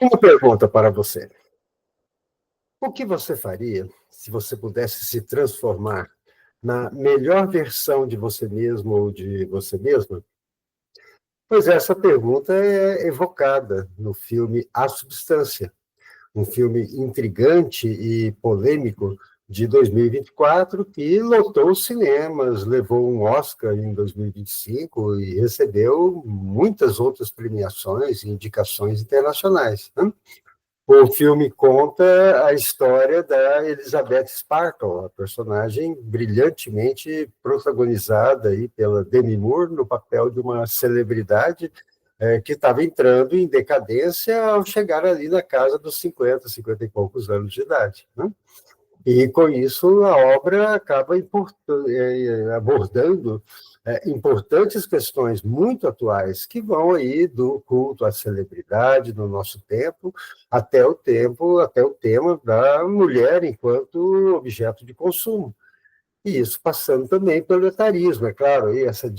Uma pergunta para você. O que você faria se você pudesse se transformar na melhor versão de você mesmo ou de você mesma? Pois é, essa pergunta é evocada no filme A Substância, um filme intrigante e polêmico de 2024 que lotou os cinemas, levou um Oscar em 2025 e recebeu muitas outras premiações e indicações internacionais, né? O filme conta a história da Elizabeth Sparkle, a personagem brilhantemente protagonizada aí pela Demi Moore no papel de uma celebridade que estava entrando em decadência ao chegar ali na casa dos 50, 50 e poucos anos de idade, né? E, com isso, a obra acaba abordando importantes questões muito atuais que vão aí do culto à celebridade no nosso tempo, até o tema da mulher enquanto objeto de consumo. E isso passando também pelo etarismo, é claro, e esse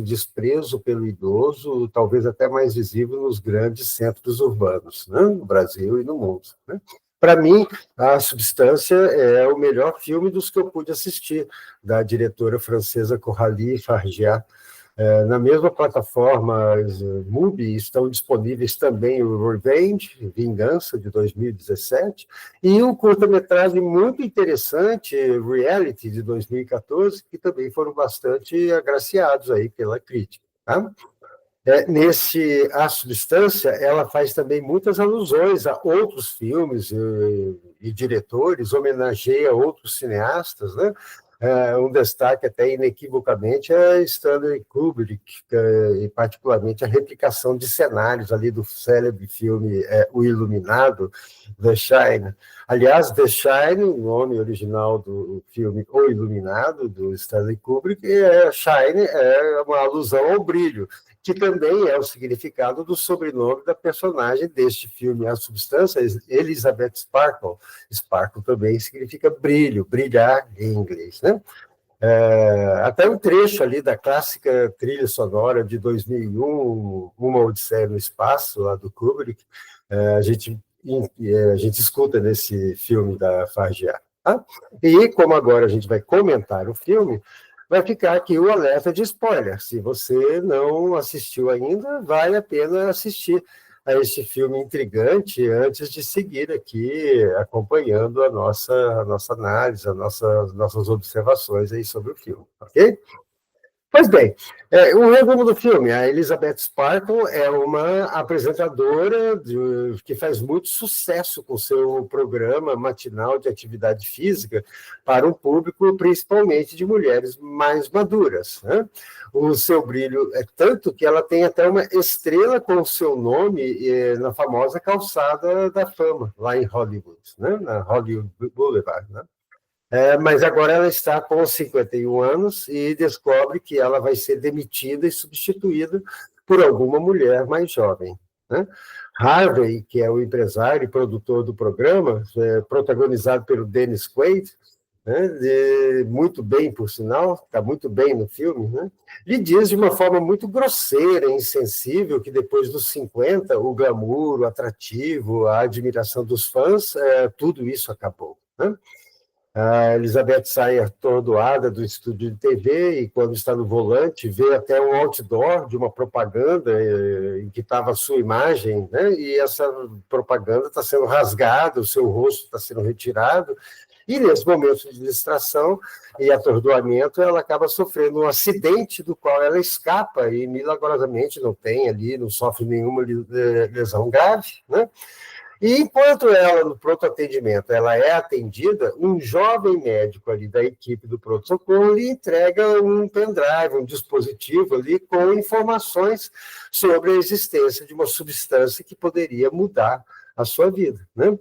desprezo pelo idoso, talvez até mais visível nos grandes centros urbanos, né, no Brasil e no mundo, né? Para mim, A Substância é o melhor filme dos que eu pude assistir, da diretora francesa Coralie Fargeat. Na mesma plataforma MUBI estão disponíveis também o Revenge, Vingança, de 2017, e um curta-metragem muito interessante, Reality, de 2014, que também foram bastante agraciados aí pela crítica, tá? Nesse A Substância, ela faz também muitas alusões a outros filmes e diretores, homenageia outros cineastas, né? Um destaque até inequivocamente é Stanley Kubrick, e particularmente a replicação de cenários ali do célebre filme O Iluminado, The Shine. Aliás, The Shine, o nome original do filme O Iluminado, do Stanley Kubrick, Shine é uma alusão ao brilho, que também é o significado do sobrenome da personagem deste filme, A Substância, Elizabeth Sparkle. Sparkle também significa brilho, brilhar em inglês, né? Até um trecho ali da clássica trilha sonora de 2001, Uma Odisseia no Espaço, lá do Kubrick, a gente escuta nesse filme da Fargeat. Tá? E como agora a gente vai comentar o filme, vai ficar aqui o alerta de spoiler. Se você não assistiu ainda, vale a pena assistir a este filme intrigante antes de seguir aqui acompanhando a nossa análise, as nossas observações aí sobre o filme, ok? Pois bem, o resumo do filme: a Elizabeth Sparkle é uma apresentadora que faz muito sucesso com seu programa matinal de atividade física para um público principalmente de mulheres mais maduras, né? O seu brilho é tanto que ela tem até uma estrela com o seu nome na famosa calçada da fama, lá em Hollywood, né? Na Hollywood Boulevard, né? Mas agora ela está com 51 anos e descobre que ela vai ser demitida e substituída por alguma mulher mais jovem, né? Harvey, que é o empresário e produtor do programa, protagonizado pelo Dennis Quaid, né, muito bem, por sinal, está muito bem no filme, né, lhe diz de uma forma muito grosseira e insensível que depois dos 50, o glamour, o atrativo, a admiração dos fãs, tudo isso acabou, né? A Elizabeth sai atordoada do estúdio de TV e, quando está no volante, vê até um outdoor de uma propaganda em que estava a sua imagem, né? E essa propaganda está sendo rasgada, o seu rosto está sendo retirado, e nesse momento de distração e atordoamento, ela acaba sofrendo um acidente do qual ela escapa e, milagrosamente, não tem ali, não sofre nenhuma lesão grave, né? E enquanto ela, no pronto atendimento, ela é atendida, um jovem médico ali da equipe do pronto-socorro lhe entrega um pendrive, um dispositivo ali com informações sobre a existência de uma substância que poderia mudar a sua vida, né?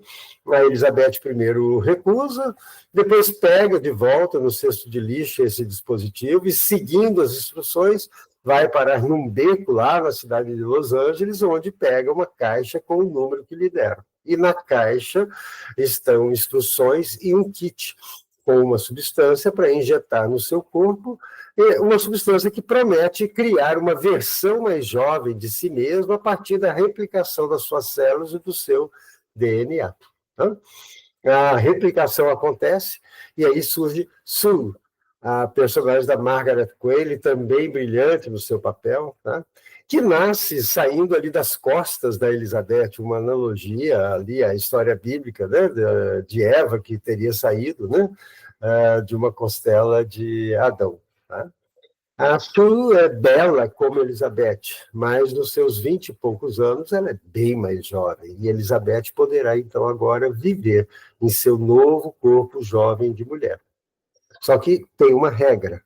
A Elizabeth primeiro recusa, depois pega de volta no cesto de lixo esse dispositivo e, seguindo as instruções, vai parar num beco lá na cidade de Los Angeles, onde pega uma caixa com o número que lhe deram. E na caixa estão instruções e um kit com uma substância para injetar no seu corpo uma substância que promete criar uma versão mais jovem de si mesma a partir da replicação das suas células e do seu DNA. Tá? A replicação acontece e aí surge Sue, a personagem da Margaret Qualley, também brilhante no seu papel, tá? Que nasce saindo ali das costas da Elizabeth, uma analogia ali à história bíblica, né, de Eva, que teria saído, né, de uma costela de Adão. Tá? A Sue é bela como Elizabeth, mas nos seus 20 e poucos anos ela é bem mais jovem, e Elizabeth poderá então agora viver em seu novo corpo jovem de mulher. Só que tem uma regra,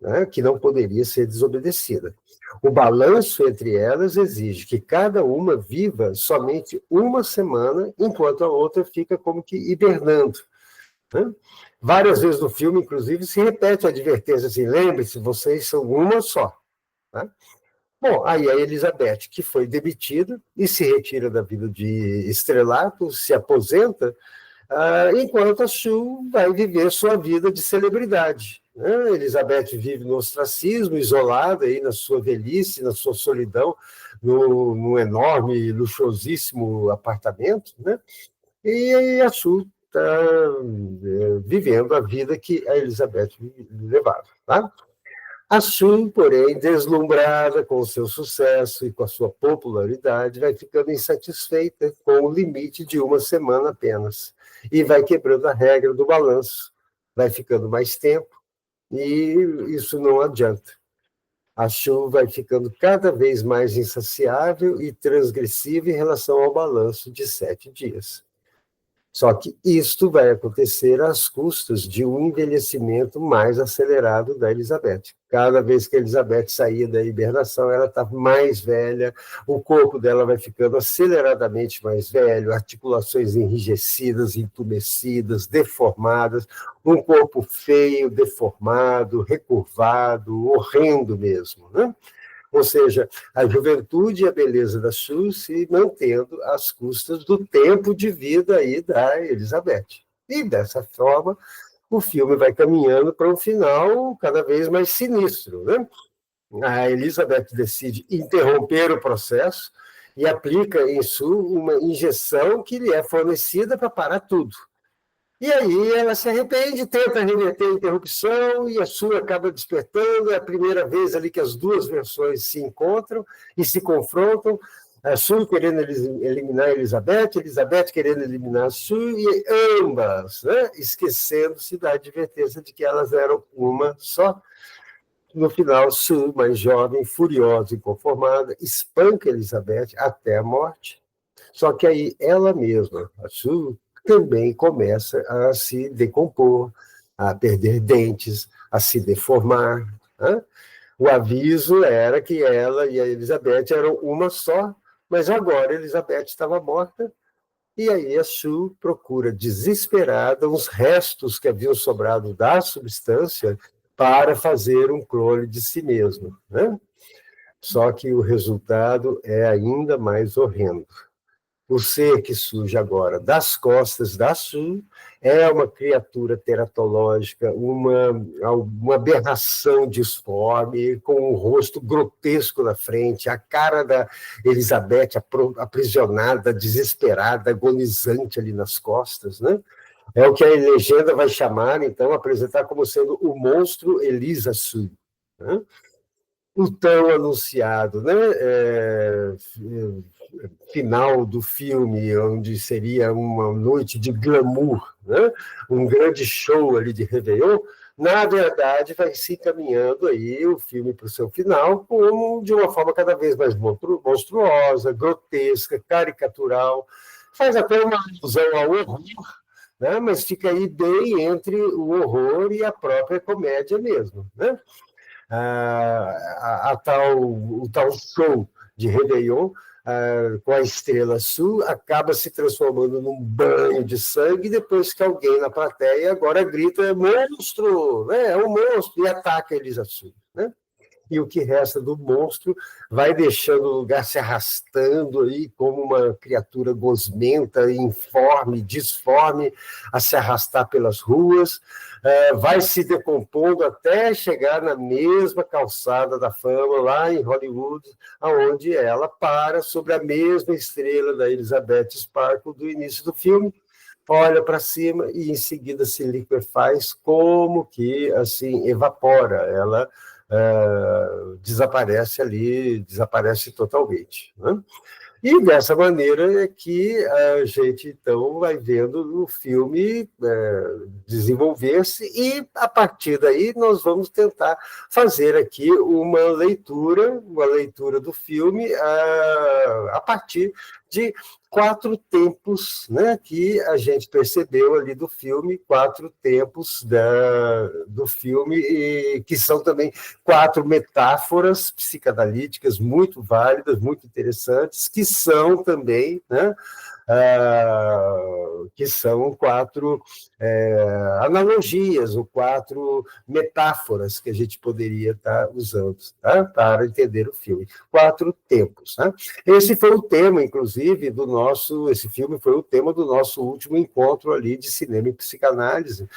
né, que não poderia ser desobedecida. O balanço entre elas exige que cada uma viva somente uma semana, enquanto a outra fica como que hibernando. Né? Várias vezes no filme, inclusive, se repete a advertência assim, lembre-se, vocês são uma só. Tá? Bom, aí a Elizabeth, que foi demitida e se retira da vida de estrelato, se aposenta, enquanto a Sue vai viver sua vida de celebridade. Né? Elizabeth vive no ostracismo, isolada aí na sua velhice, na sua solidão, num enorme, luxuosíssimo apartamento, né? E a Sue está vivendo a vida que a Elizabeth levava. Tá? A Sue, porém, deslumbrada com o seu sucesso e com a sua popularidade, vai ficando insatisfeita com o limite de uma semana apenas e vai quebrando a regra do balanço. Vai ficando mais tempo e isso não adianta. A Sue vai ficando cada vez mais insaciável e transgressiva em relação ao balanço de 7 dias. Só que isto vai acontecer às custas de um envelhecimento mais acelerado da Elizabeth. Cada vez que a Elizabeth saía da hibernação, ela está mais velha, o corpo dela vai ficando aceleradamente mais velho, articulações enrijecidas, entumecidas, deformadas, um corpo feio, deformado, recurvado, horrendo mesmo, né? Ou seja, a juventude e a beleza da Sue se mantendo às custas do tempo de vida aí da Elizabeth. E dessa forma, o filme vai caminhando para um final cada vez mais sinistro. Né? A Elizabeth decide interromper o processo e aplica em Sue uma injeção que lhe é fornecida para parar tudo. E aí ela se arrepende, tenta reverter a interrupção e a Sue acaba despertando. É a primeira vez ali que as duas versões se encontram e se confrontam. A Sue querendo eliminar a Elizabeth, Elizabeth querendo eliminar a Sue, e ambas, né, esquecendo-se da advertência de que elas eram uma só. No final, Sue, mais jovem, furiosa e inconformada, espanca Elizabeth até a morte. Só que aí ela mesma, a Sue, também começa a se decompor, a perder dentes, a se deformar. Né? O aviso era que ela e a Elizabeth eram uma só, mas agora a Elizabeth estava morta, e aí a Sue procura desesperada os restos que haviam sobrado da substância para fazer um clone de si mesma. Né? Só que o resultado é ainda mais horrendo. O ser que surge agora das costas da Sue é uma criatura teratológica, uma aberração disforme, com um rosto grotesco na frente, a cara da Elizabeth aprisionada, desesperada, agonizante ali nas costas, né? É o que a legenda vai chamar, então, apresentar como sendo o monstro Elisa Sue. Né? O tão anunciado, né? Final do filme, onde seria uma noite de glamour, né? Um grande show ali de Réveillon, na verdade vai se encaminhando aí o filme para o seu final como de uma forma cada vez mais monstruosa, grotesca, caricatural, faz até uma alusão ao horror, né? Mas fica aí bem entre o horror e a própria comédia mesmo, né? O tal show de Réveillon, com a estrela Sue, acaba se transformando num banho de sangue, depois que alguém na plateia agora grita monstro, né? É um monstro, e ataca a Elisa Sue. Né? e o que resta do monstro vai deixando o lugar se arrastando aí como uma criatura gosmenta, informe, disforme, a se arrastar pelas ruas, vai se decompondo até chegar na mesma calçada da fama, lá em Hollywood, aonde ela para sobre a mesma estrela da Elizabeth Sparkle do início do filme, olha para cima e em seguida se liquefaz, como que assim evapora, ela desaparece ali, desaparece totalmente, né? E dessa maneira é que a gente, então, vai vendo o filme desenvolver-se e, a partir daí, nós vamos tentar fazer aqui uma leitura do filme a partir de 4 tempos, né, que a gente percebeu ali do filme, 4 tempos do filme, e que são também 4 metáforas psicanalíticas muito válidas, muito interessantes, que são também, né, que são 4 analogias, ou 4 metáforas que a gente poderia estar usando, tá, para entender o filme. 4 tempos. Né? Esse foi o tema, inclusive, esse filme foi o tema do nosso último encontro ali de cinema e psicanálise,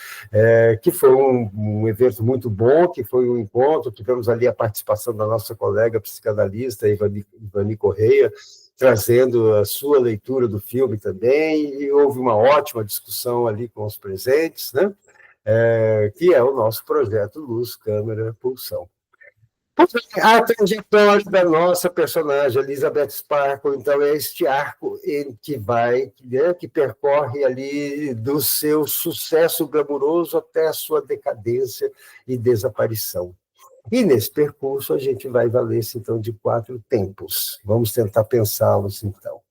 que foi um evento muito bom, que foi um encontro, tivemos ali a participação da nossa colega psicanalista, Ivani Correia, trazendo a sua leitura do filme também, e houve uma ótima discussão ali com os presentes, né? Que é o nosso projeto Luz, Câmera, Pulsão. A trajetória da nossa personagem, Elizabeth Sparkle, então, é este arco que né, que percorre ali do seu sucesso glamuroso até a sua decadência e desaparição. E nesse percurso a gente vai valer-se, então, de 4 tempos. Vamos tentar pensá-los, então.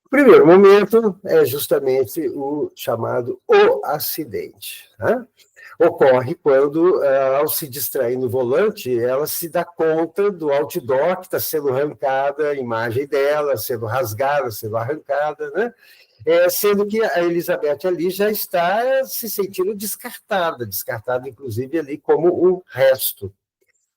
O primeiro momento é justamente o chamado o acidente. Né? Ocorre quando, ao se distrair no volante, ela se dá conta do outdoor que está sendo arrancada, a imagem dela sendo rasgada, sendo arrancada, né? Sendo que a Elizabeth ali já está se sentindo descartada inclusive ali como um resto.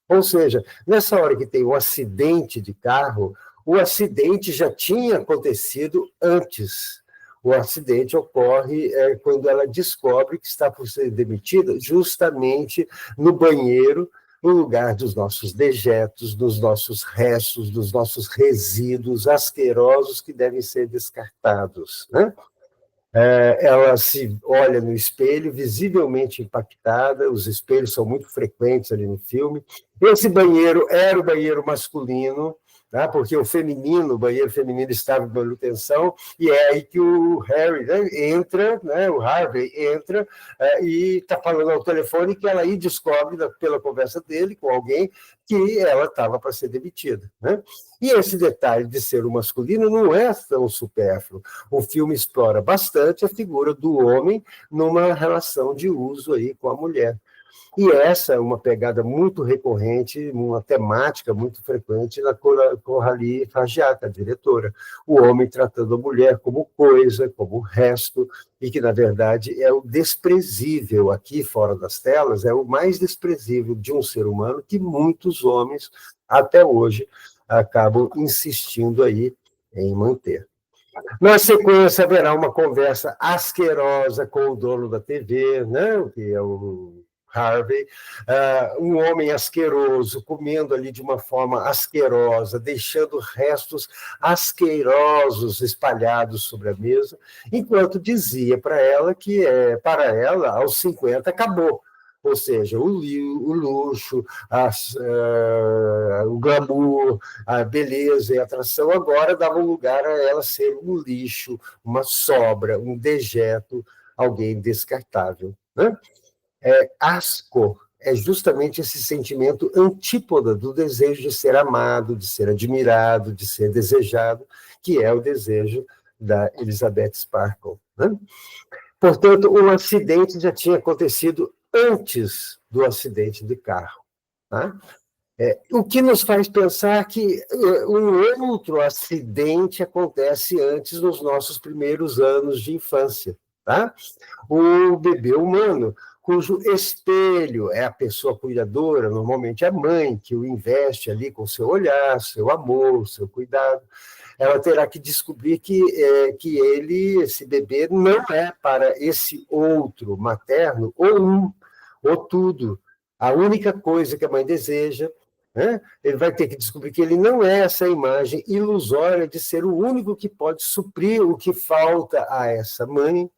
Ou seja, nessa hora que tem um acidente de carro, o acidente já tinha acontecido antes. O acidente ocorre quando ela descobre que está por ser demitida justamente no banheiro, no lugar dos nossos dejetos, dos nossos restos, dos nossos resíduos asquerosos que devem ser descartados, né? Ela se olha no espelho, visivelmente impactada, os espelhos são muito frequentes ali no filme. Esse banheiro era o banheiro masculino, tá? Porque o banheiro feminino estava em manutenção, e é aí que o Harry, né, entra, né, o Harvey entra e está falando ao telefone, que ela aí descobre, pela conversa dele com alguém, que ela estava para ser demitida. Né? E esse detalhe de ser o masculino não é tão supérfluo. O filme explora bastante a figura do homem numa relação de uso aí com a mulher. E essa é uma pegada muito recorrente, uma temática muito frequente na Coralie Fargeat, a diretora. O homem tratando a mulher como coisa, como resto, e que, na verdade, é o desprezível aqui fora das telas, é o mais desprezível de um ser humano que muitos homens, até hoje, acabam insistindo aí em manter. Na sequência, haverá uma conversa asquerosa com o dono da TV, né, que é o Harvey, um homem asqueroso, comendo ali de uma forma asquerosa, deixando restos asquerosos espalhados sobre a mesa, enquanto dizia para ela que, para ela, aos 50, acabou. Ou seja, o luxo, o glamour, a beleza e a atração agora davam lugar a ela ser um lixo, uma sobra, um dejeto, alguém descartável. Né? Asco é justamente esse sentimento antípoda do desejo de ser amado, de ser admirado, de ser desejado, que é o desejo da Elizabeth Sparkle. Né? Portanto, um acidente já tinha acontecido antes do acidente de carro. Tá? O que nos faz pensar que um outro acidente acontece antes, nos nossos primeiros anos de infância. Tá? O bebê humano, cujo espelho é a pessoa cuidadora, normalmente a mãe, que o investe ali com seu olhar, seu amor, seu cuidado. Ela terá que descobrir que ele, esse bebê, não é para esse outro materno, ou tudo. A única coisa que a mãe deseja, né? Ele vai ter que descobrir que ele não é essa imagem ilusória de ser o único que pode suprir o que falta a essa mãe.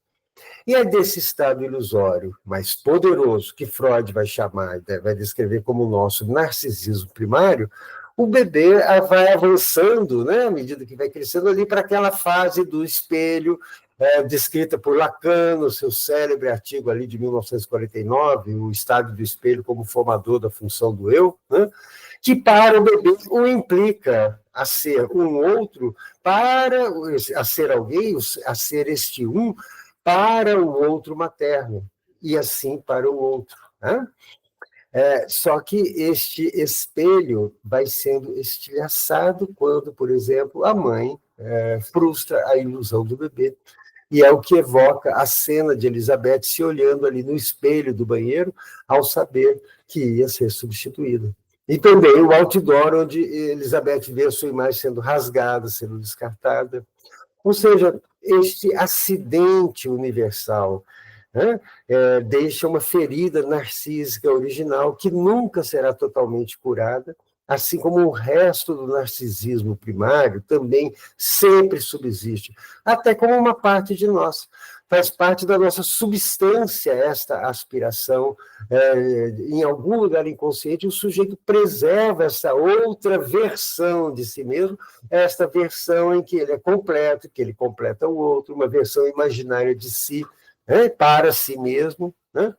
E é desse estado ilusório, mais poderoso, que Freud vai chamar, vai descrever como o nosso narcisismo primário, o bebê vai avançando, né, à medida que vai crescendo, ali para aquela fase do espelho, descrita por Lacan, no seu célebre artigo ali de 1949, o estado do espelho como formador da função do eu, né, que para o bebê o implica a ser um outro, a ser alguém, a ser este um, para o outro materno, e assim para o outro. Né? Só que este espelho vai sendo estilhaçado quando, por exemplo, a mãe frustra a ilusão do bebê. E é o que evoca a cena de Elizabeth se olhando ali no espelho do banheiro, ao saber que ia ser substituída. E também o outdoor, onde Elizabeth vê a sua imagem sendo rasgada, sendo descartada. Ou seja, este acidente universal, né, deixa uma ferida narcísica original que nunca será totalmente curada, assim como o resto do narcisismo primário também sempre subsiste, até como uma parte de nós. Faz parte da nossa substância esta aspiração. Em algum lugar inconsciente, o sujeito preserva essa outra versão de si mesmo, esta versão em que ele é completo, que ele completa o outro, uma versão imaginária de si, né, para si mesmo, né?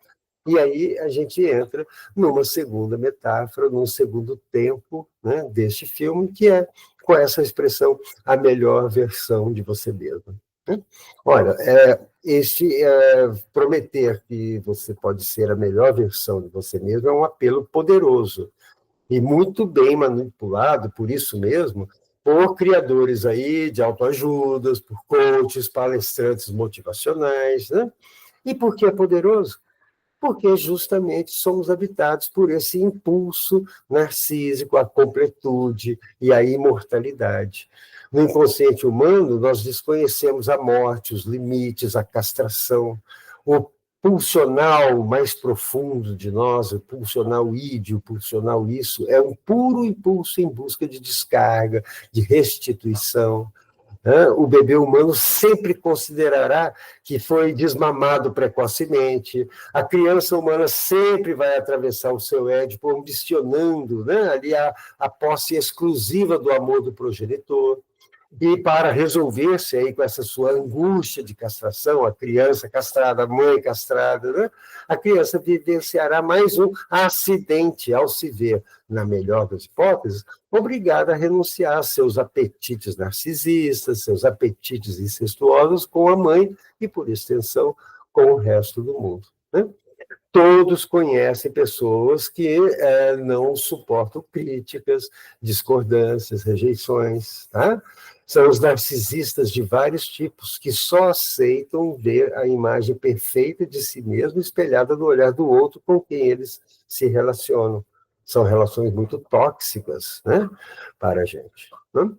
E aí a gente entra numa segunda metáfora, num segundo tempo, né, deste filme, que é com essa expressão, a melhor versão de você mesmo. Né? Olha, prometer que você pode ser a melhor versão de você mesmo é um apelo poderoso e muito bem manipulado, por isso mesmo, por criadores aí de autoajudas, por coaches, palestrantes motivacionais, né? E por que é poderoso? Porque justamente somos habitados por esse impulso narcísico, a completude e a imortalidade. No inconsciente humano, nós desconhecemos a morte, os limites, a castração, o pulsional mais profundo de nós, o pulsional id, o pulsional isso, é um puro impulso em busca de descarga, de restituição. O bebê humano sempre considerará que foi desmamado precocemente, a criança humana sempre vai atravessar o seu édipo ambicionando, né, ali a posse exclusiva do amor do progenitor. E para resolver-se aí com essa sua angústia de castração, a criança castrada, a mãe castrada, né? A criança vivenciará mais um acidente ao se ver, na melhor das hipóteses, obrigada a renunciar a seus apetites narcisistas, seus apetites incestuosos com a mãe e, por extensão, com o resto do mundo. Né? Todos conhecem pessoas que não suportam críticas, discordâncias, rejeições, tá? São os narcisistas de vários tipos, que só aceitam ver a imagem perfeita de si mesmo espelhada no olhar do outro com quem eles se relacionam. São relações muito tóxicas, né, para a gente. Né?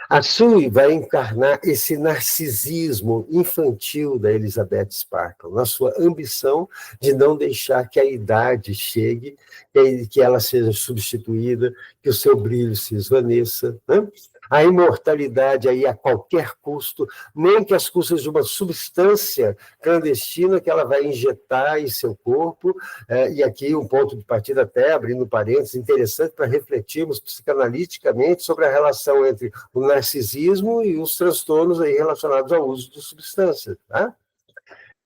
A Sue vai encarnar esse narcisismo infantil da Elizabeth Sparkle, na sua ambição de não deixar que a idade chegue, que ela seja substituída, que o seu brilho se esvaneça, né? A imortalidade aí a qualquer custo, nem que às custas de uma substância clandestina que ela vai injetar em seu corpo, e aqui um ponto de partida até, abrindo parênteses, interessante para refletirmos psicanaliticamente sobre a relação entre o narcisismo e os transtornos aí relacionados ao uso de substâncias, tá?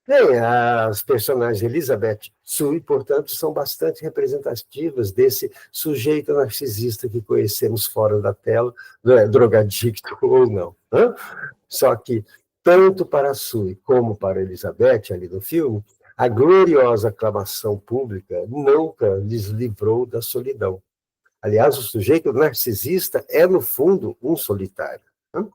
Bem, as personagens Elizabeth Sue, portanto, são bastante representativas desse sujeito narcisista que conhecemos fora da tela, drogadicto ou não. Né? Só que, tanto para a Sue como para a Elizabeth, ali no filme, a gloriosa aclamação pública nunca lhes livrou da solidão. Aliás, o sujeito narcisista é, no fundo, um solitário. Né?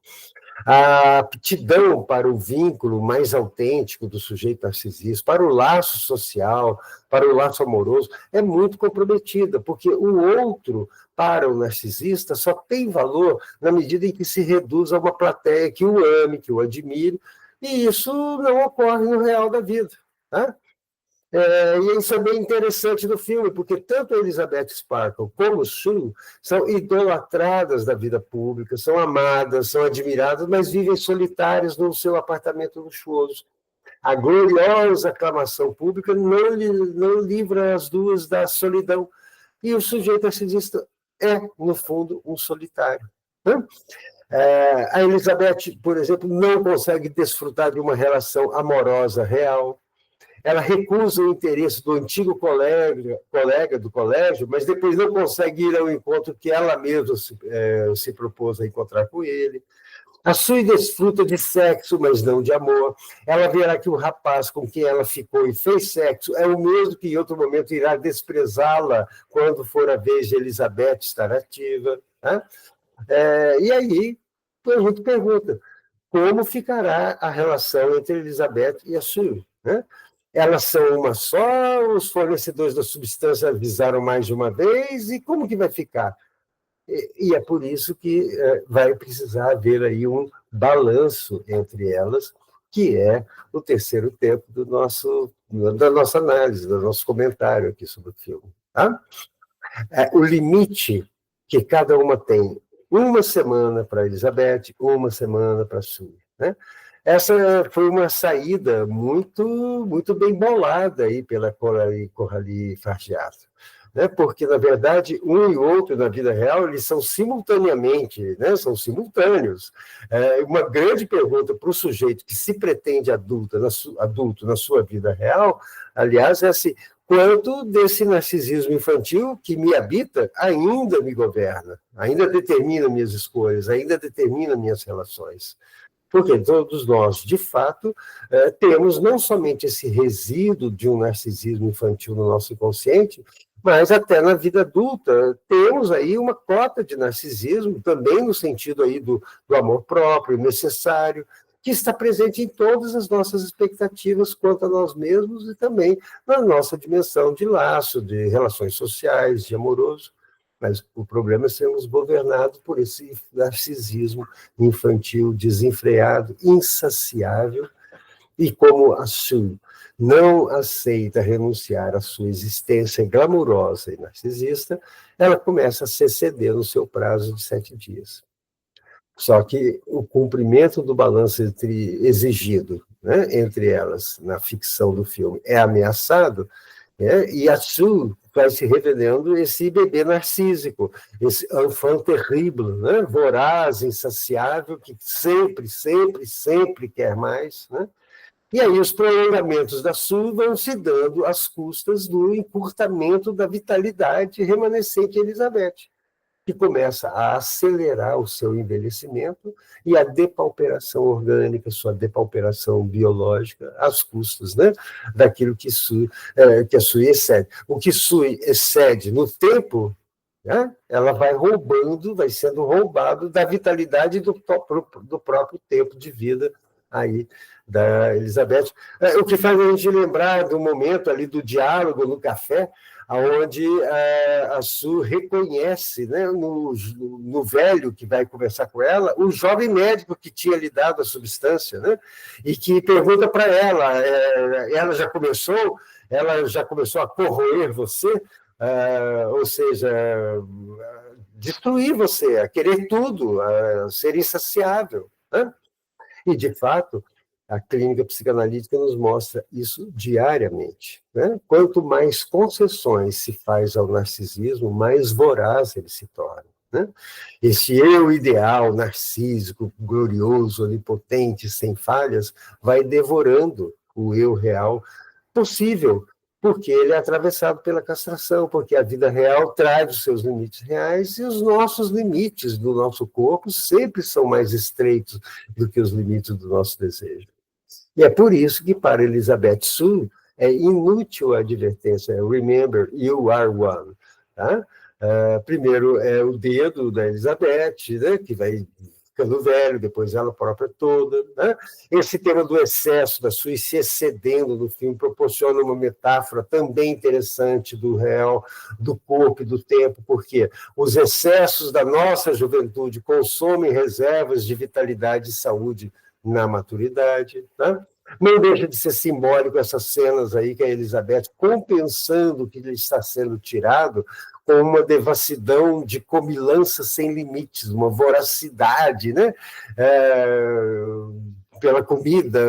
A aptidão para o vínculo mais autêntico do sujeito narcisista, para o laço social, para o laço amoroso, é muito comprometida, porque o outro, para o narcisista, só tem valor na medida em que se reduz a uma plateia que o ame, que o admire, e isso não ocorre no real da vida. Tá? E isso é bem interessante no filme, porque tanto a Elizabeth Sparkle como Sue são idolatradas da vida pública, são amadas, são admiradas, mas vivem solitárias no seu apartamento luxuoso. A gloriosa aclamação pública não livra as duas da solidão. E o sujeito narcisista é, no fundo, um solitário. Né? A Elizabeth, por exemplo, não consegue desfrutar de uma relação amorosa real. Ela recusa o interesse do antigo colega do colégio, mas depois não consegue ir ao encontro que ela mesma se propôs a encontrar com ele. A Sue desfruta de sexo, mas não de amor. Ela verá que o rapaz com quem ela ficou e fez sexo é o mesmo que em outro momento irá desprezá-la quando for a vez de Elizabeth estar ativa. Né? E aí a gente pergunta, como ficará a relação entre Elizabeth e a Sue? Né? Elas são uma só, os fornecedores da substância avisaram mais de uma vez, e como que vai ficar? E é por isso que vai precisar haver aí um balanço entre elas, que é o terceiro tempo da nossa análise, do nosso comentário aqui sobre o filme. Tá? O limite que cada uma tem, uma semana para Elizabeth, uma semana para Sue. Né? Essa foi uma saída muito bem bolada aí pela Coralie Fargeat, né? Porque, na verdade, um e outro, na vida real, eles são simultaneamente, né? São simultâneos. Uma grande pergunta para o sujeito que se pretende adulto na sua vida real, aliás, é assim, quanto desse narcisismo infantil que me habita ainda me governa, ainda determina minhas escolhas, ainda determina minhas relações. Porque todos nós, de fato, temos não somente esse resíduo de um narcisismo infantil no nosso inconsciente, mas até na vida adulta temos aí uma cota de narcisismo, também no sentido aí do amor próprio, necessário, que está presente em todas as nossas expectativas quanto a nós mesmos e também na nossa dimensão de laço, de relações sociais, de amoroso. Mas o problema é sermos governados por esse narcisismo infantil, desenfreado, insaciável, e como a Sue não aceita renunciar à sua existência glamurosa e narcisista, ela começa a se exceder no seu prazo de 7 dias. Só que o cumprimento do balanço exigido, né, entre elas, na ficção do filme, é ameaçado, e a Sue vai se revelando esse bebê narcísico, esse enfant terrible, né, voraz, insaciável, que sempre quer mais. Né? E aí os prolongamentos da Sue vão se dando às custas do encurtamento da vitalidade remanescente de Elizabeth, que começa a acelerar o seu envelhecimento e a depauperação orgânica, sua depauperação biológica, às custas, né, daquilo que a Sue excede. O que Sue excede no tempo, né, ela vai sendo roubado da vitalidade do próprio tempo de vida aí da Elizabeth. O que faz a gente lembrar do momento ali do diálogo no café, onde a Sue reconhece, né, no velho que vai conversar com ela, o jovem médico que tinha lhe dado a substância, né, e que pergunta para ela, ela já começou a corroer você, ou seja, destruir você, a querer tudo, a ser insaciável. Né? E, de fato, a clínica psicanalítica nos mostra isso diariamente. Né? Quanto mais concessões se faz ao narcisismo, mais voraz ele se torna. Né? Esse eu ideal, narcísico, glorioso, onipotente, sem falhas, vai devorando o eu real possível, porque ele é atravessado pela castração, porque a vida real traz os seus limites reais e os nossos limites do nosso corpo sempre são mais estreitos do que os limites do nosso desejo. E é por isso que, para Elizabeth Sue, é inútil a advertência, remember, you are one. Tá? Primeiro é o dedo da Elizabeth, né, que vai ficando velho, depois ela própria toda, né? Esse tema do excesso, da Sui se excedendo no filme, proporciona uma metáfora também interessante do real, do corpo e do tempo, porque os excessos da nossa juventude consomem reservas de vitalidade e saúde na maturidade, né? Não deixa de ser simbólico essas cenas aí que a Elizabeth, compensando o que lhe está sendo tirado, com uma devassidão de comilança sem limites, uma voracidade, né? Pela comida,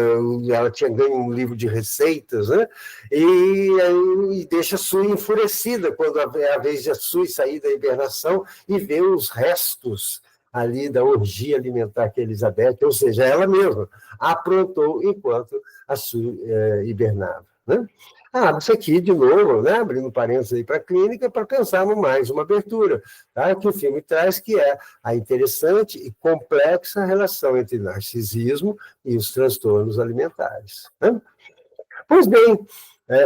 ela tinha ganho um livro de receitas, né? E deixa a Sui enfurecida quando é a vez de a Sui sair da hibernação e ver os restos ali da orgia alimentar que a Elizabeth, ou seja, ela mesma, aprontou enquanto a Sui hibernava, né? Isso aqui, de novo, né, abrindo parênteses aí para a clínica, para pensarmos mais uma abertura, tá, que o filme traz, que é a interessante e complexa relação entre narcisismo e os transtornos alimentares, né? Pois bem,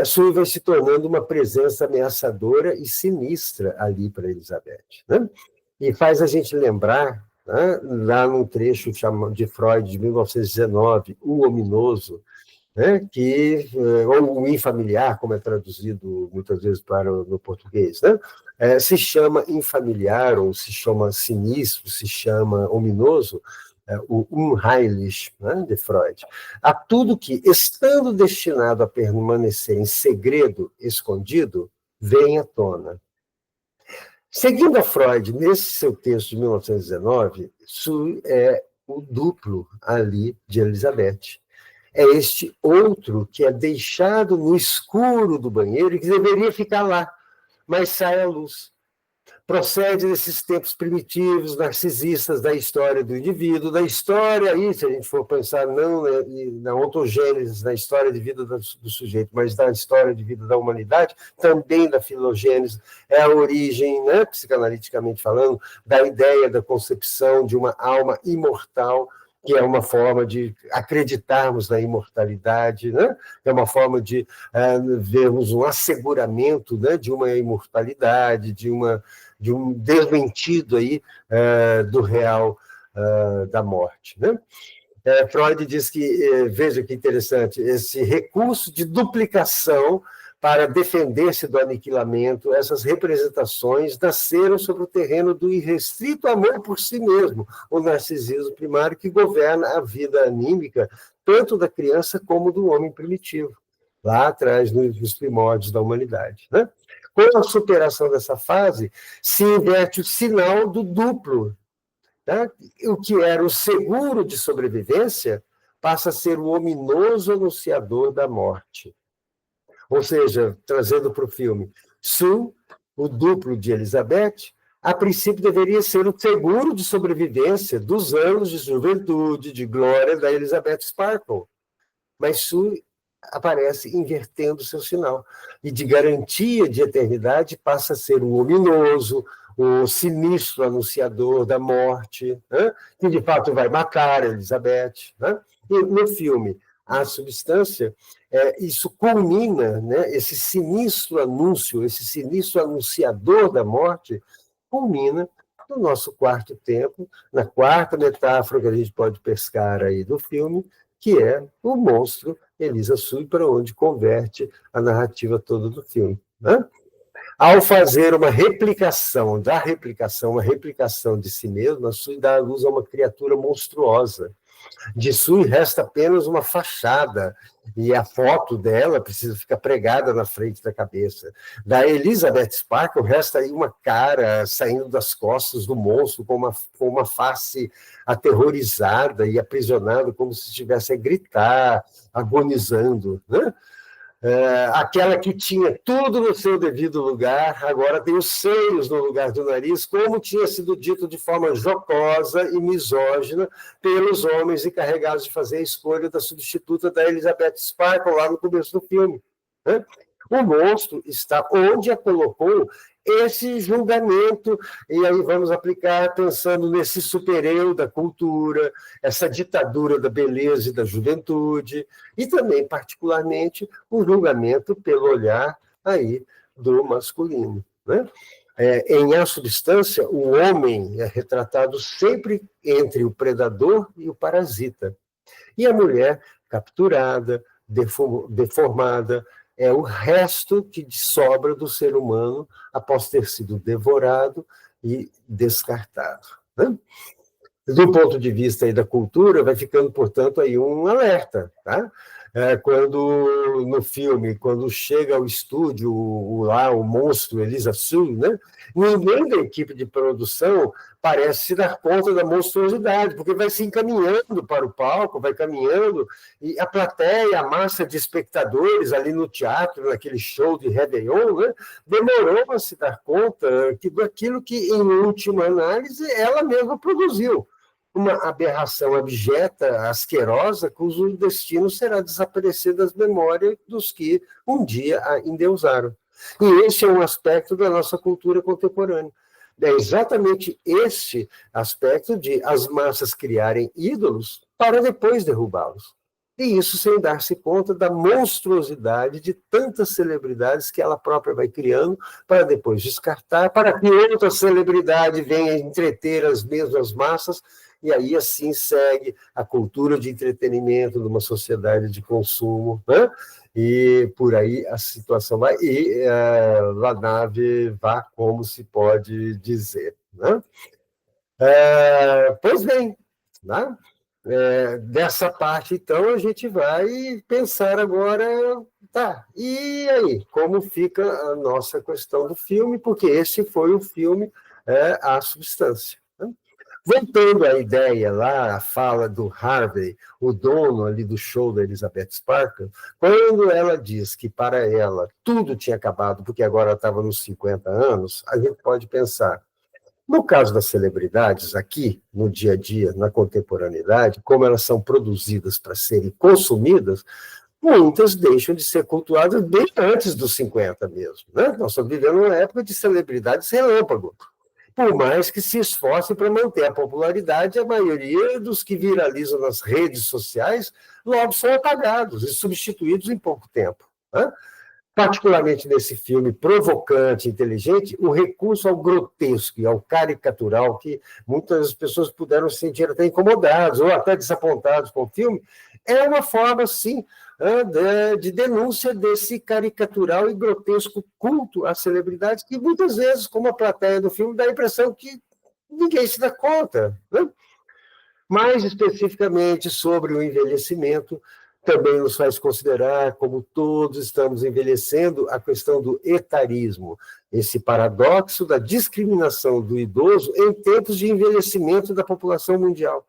Sui vai se tornando uma presença ameaçadora e sinistra ali para Elizabeth, né? E faz a gente lembrar, né, lá num trecho de Freud, de 1919, O Ominoso, né, ou o infamiliar, como é traduzido muitas vezes no português, né, se chama infamiliar, ou se chama sinistro, se chama ominoso, o Unheimlich, né, de Freud. A tudo que, estando destinado a permanecer em segredo, escondido, vem à tona. Seguindo a Freud, nesse seu texto de 1919, Sui é o duplo ali de Elizabeth. É este outro que é deixado no escuro do banheiro e que deveria ficar lá, mas sai à luz. Procede desses tempos primitivos, narcisistas da história do indivíduo, da história, aí, se a gente for pensar não na ontogênese, na história de vida do sujeito, mas na história de vida da humanidade, também da filogênese, é a origem, né, psicanaliticamente falando, da ideia da concepção de uma alma imortal, que é uma forma de acreditarmos na imortalidade, né? É uma forma de vermos um asseguramento, né, de uma imortalidade, de um desmentido aí, do real da morte, né? Freud diz que, veja que interessante, esse recurso de duplicação para defender-se do aniquilamento, essas representações nasceram sobre o terreno do irrestrito amor por si mesmo, o narcisismo primário que governa a vida anímica, tanto da criança como do homem primitivo, lá atrás, nos primórdios da humanidade, né? Com a superação dessa fase, se inverte o sinal do duplo, tá? O que era o seguro de sobrevivência passa a ser o ominoso anunciador da morte. Ou seja, trazendo para o filme, Sue, o duplo de Elizabeth, a princípio deveria ser o seguro de sobrevivência dos anos de juventude, de glória da Elizabeth Sparkle. Mas Sue aparece invertendo seu sinal. E de garantia de eternidade passa a ser o ominoso, o sinistro anunciador da morte, né? Que de fato vai matar a Elizabeth, né? E no filme, a substância, isso culmina, né? Esse sinistro anúncio, esse sinistro anunciador da morte, culmina no nosso quarto tempo, na quarta metáfora que a gente pode pescar aí do filme, que é o monstro Elisa Sui, para onde converte a narrativa toda do filme, né? Ao fazer uma replicação uma replicação de si mesma, Sui dá à luz a uma criatura monstruosa. De Sui resta apenas uma fachada, e a foto dela precisa ficar pregada na frente da cabeça. Da Elizabeth Sparkle resta aí uma cara saindo das costas do monstro, com uma face aterrorizada e aprisionada, como se estivesse a gritar, agonizando, né? Aquela que tinha tudo no seu devido lugar, agora tem os seios no lugar do nariz, como tinha sido dito de forma jocosa e misógina pelos homens encarregados de fazer a escolha da substituta da Elizabeth Sparkle lá no começo do filme, né? O monstro está onde a colocou esse julgamento, e aí vamos aplicar pensando nesse supereu da cultura, essa ditadura da beleza e da juventude, e também, particularmente, o julgamento pelo olhar aí do masculino, né? Em A Substância, o homem é retratado sempre entre o predador e o parasita. E a mulher, capturada, deformada, é o resto que sobra do ser humano após ter sido devorado e descartado. Né? Do ponto de vista aí da cultura, vai ficando, portanto, aí um alerta, tá? Quando no filme, quando chega ao estúdio lá o monstro Elisa Su, né? Ninguém da equipe de produção parece se dar conta da monstruosidade, porque vai se encaminhando para o palco, vai caminhando, e a plateia, a massa de espectadores ali no teatro, naquele show de Réveillon, né? Demorou a se dar conta daquilo que, em última análise, ela mesma produziu. Uma aberração abjeta, asquerosa, cujo destino será desaparecer das memórias dos que um dia a endeusaram. E esse é um aspecto da nossa cultura contemporânea. É exatamente este aspecto de as massas criarem ídolos para depois derrubá-los. E isso sem dar-se conta da monstruosidade de tantas celebridades que ela própria vai criando para depois descartar, para que outra celebridade venha entreter as mesmas massas, e aí assim segue a cultura de entretenimento numa sociedade de consumo, né? E por aí a situação vai, e a nave vá como se pode dizer. Né? Pois bem, né? Dessa parte, então, a gente vai pensar agora, tá, e aí, como fica a nossa questão do filme, porque esse foi o filme A Substância. Né? Voltando à ideia lá, a fala do Harvey, o dono ali do show da Elizabeth Sparkle, quando ela diz que para ela tudo tinha acabado, porque agora ela estava nos 50 anos, a gente pode pensar, no caso das celebridades, aqui, no dia a dia, na contemporaneidade, como elas são produzidas para serem consumidas, muitas deixam de ser cultuadas bem antes dos 50 mesmo. Né? Nós estamos vivendo uma época de celebridades relâmpago. Por mais que se esforcem para manter a popularidade, a maioria dos que viralizam nas redes sociais logo são apagados e substituídos em pouco tempo. Né? Particularmente nesse filme provocante, inteligente, o recurso ao grotesco e ao caricatural, que muitas pessoas puderam se sentir até incomodados ou até desapontados com o filme, é uma forma, sim, de denúncia desse caricatural e grotesco culto às celebridades, que muitas vezes, como a plateia do filme, dá a impressão que ninguém se dá conta. Né? Mais especificamente sobre o envelhecimento, também nos faz considerar, como todos estamos envelhecendo, a questão do etarismo, esse paradoxo da discriminação do idoso em tempos de envelhecimento da população mundial.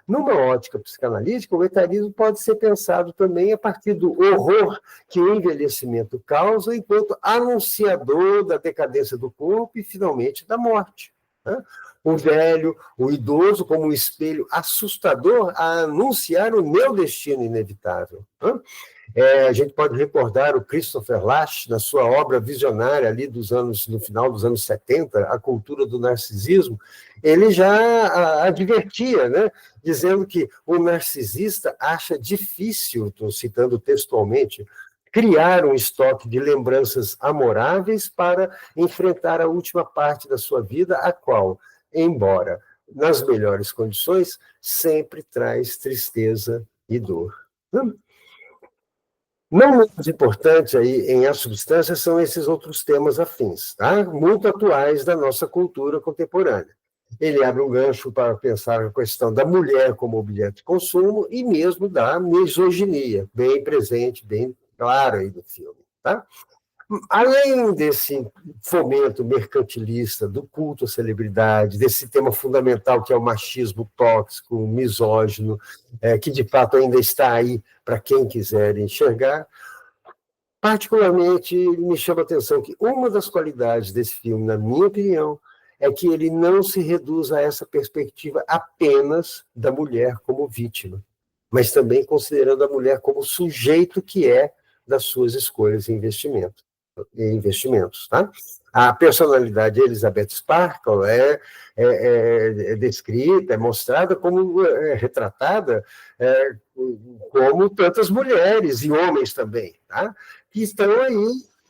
Numa ótica psicanalítica, o etarismo pode ser pensado também a partir do horror que o envelhecimento causa enquanto anunciador da decadência do corpo e, finalmente, da morte. Né? O velho, o idoso, como um espelho assustador a anunciar o meu destino inevitável. Né? A gente pode recordar o Christopher Lasch, na sua obra visionária ali no final dos anos 70, A Cultura do Narcisismo, ele já advertia, né, dizendo que o narcisista acha difícil, estou citando textualmente, criar um estoque de lembranças amoráveis para enfrentar a última parte da sua vida, a qual, embora nas melhores condições, sempre traz tristeza e dor. Não menos importante aí em A Substância são esses outros temas afins, tá? Muito atuais da nossa cultura contemporânea. Ele abre um gancho para pensar a questão da mulher como objeto de consumo e mesmo da misoginia, bem presente, bem claro aí no filme. Tá? Além desse fomento mercantilista do culto à celebridade, desse tema fundamental que é o machismo tóxico, misógino, que de fato ainda está aí para quem quiser enxergar, particularmente me chama a atenção que uma das qualidades desse filme, na minha opinião, é que ele não se reduz a essa perspectiva apenas da mulher como vítima, mas também considerando a mulher como sujeito que é das suas escolhas e investimentos. Tá? A personalidade de Elizabeth Sparkle é descrita, é mostrada como retratada como tantas mulheres e homens também, tá? Que estão aí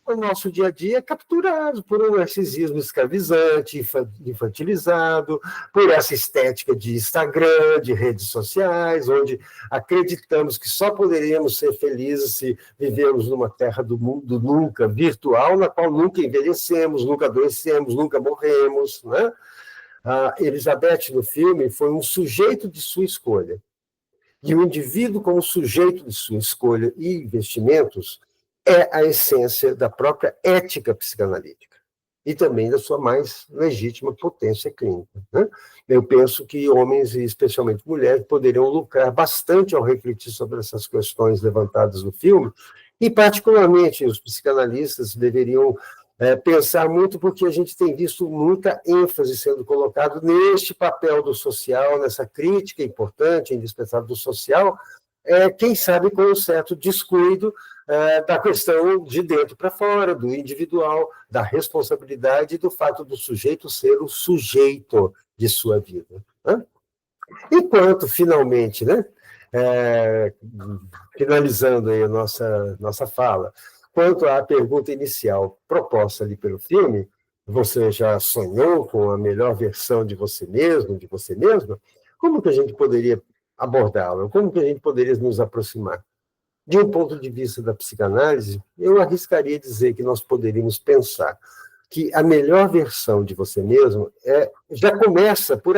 o nosso dia a dia é capturado por um narcisismo escravizante, infantilizado, por essa estética de Instagram, de redes sociais, onde acreditamos que só poderíamos ser felizes se vivemos numa terra do mundo nunca virtual, na qual nunca envelhecemos, nunca adoecemos, nunca morremos, né? A Elizabeth, no filme, foi um sujeito de sua escolha. E o indivíduo, como sujeito de sua escolha e investimentos, é a essência da própria ética psicanalítica e também da sua mais legítima potência clínica, né? Eu penso que homens, e especialmente mulheres, poderiam lucrar bastante ao refletir sobre essas questões levantadas no filme, e, particularmente, os psicanalistas deveriam pensar muito, porque a gente tem visto muita ênfase sendo colocado neste papel do social, nessa crítica importante, indispensável do social, quem sabe com um certo descuido da questão de dentro para fora, do individual, da responsabilidade e do fato do sujeito ser o sujeito de sua vida, né? Enquanto, finalmente, né, finalizando aí a nossa fala, quanto à pergunta inicial proposta ali pelo filme, você já sonhou com a melhor versão de você mesmo, de você mesma? Como que a gente poderia abordá-la? Como que a gente poderia nos aproximar? De um ponto de vista da psicanálise, eu arriscaria dizer que nós poderíamos pensar que a melhor versão de você mesmo já começa por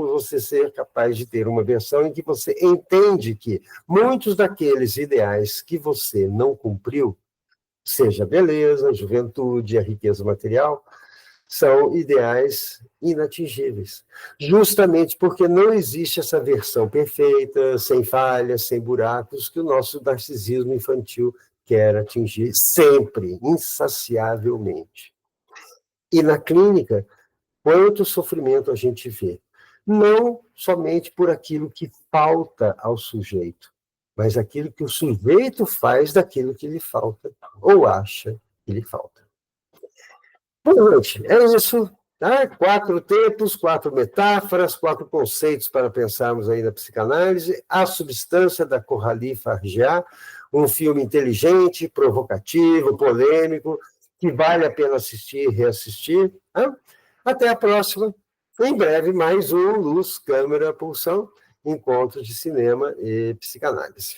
você ser capaz de ter uma versão em que você entende que muitos daqueles ideais que você não cumpriu, seja a beleza, a juventude, a riqueza material, são ideais inatingíveis, justamente porque não existe essa versão perfeita, sem falhas, sem buracos, que o nosso narcisismo infantil quer atingir sempre, insaciavelmente. E na clínica, quanto sofrimento a gente vê, não somente por aquilo que falta ao sujeito, mas aquilo que o sujeito faz daquilo que lhe falta, ou acha que lhe falta. Boa noite, é isso. Tá? 4 tempos, 4 metáforas, 4 conceitos para pensarmos aí na psicanálise. A Substância, da Coralie Fargeat, um filme inteligente, provocativo, polêmico, que vale a pena assistir e reassistir. Tá? Até a próxima. Em breve, mais um Luz, Câmera, Pulsão, encontro de cinema e psicanálise.